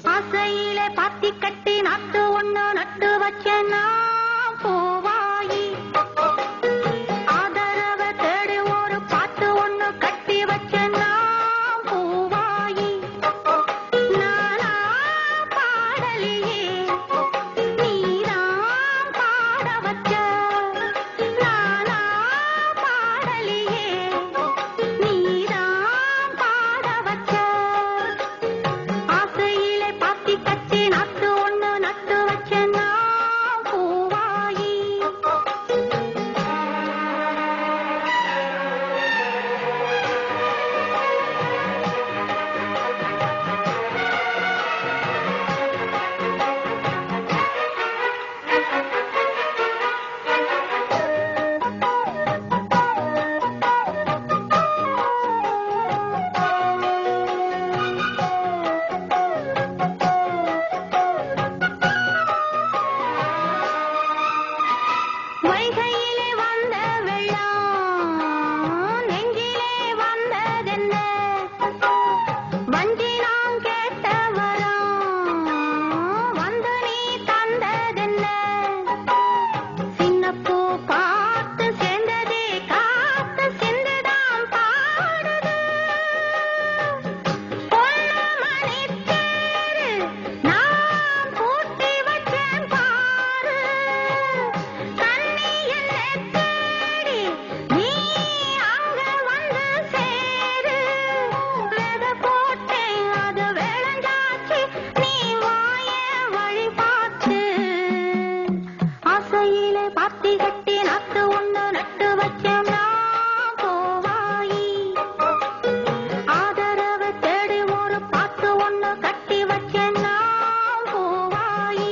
ஆசையிலே பாத்தி கட்டி நாட்டு ஒண்ணு நட்டு வச்சேன்னா பூவாயி ஆதரவ தேடி ஒரு பாட்டு ஒண்ணு கட்டி வச்சேன்னா பூவாயி நானா பாடலியே நீதான் பாட வச்ச நானா பாடலியே நீதான் பாட வச்ச ஆசையிலே பாத்தி கட்டி நாட்டு ஒண்ணு நட்டு வச்சேன்னா பூவாயி வைகையிலே வந்த வெள்ளம் நெஞ்சிலே வந்ததென்ன வஞ்சி நான் கேட்ட வரம் வந்து நீ தந்ததென்ன சின்னப்பூ பார்த்து சேர்ந்ததே காத்து சிந்துதான் பாடுது பொண்ணு மணி தேரு நான் பூட்டி வச்சேன் பாரு கண்ணி என்னை தேடி நீ அங்க வந்து சேரு வித போட்டேன் அது விளைஞ்சாச்சு நீ வாய வழி பார்த்து ஆசையிலே பாத்தி கட்டி நாத்து ஒண்ணு நட்டு வச்சேன்னா பூவாயி ஆதரவ தேடி ஒரு பாட்டு ஒண்ணு கட்டி வச்சேன்னா பூவாயி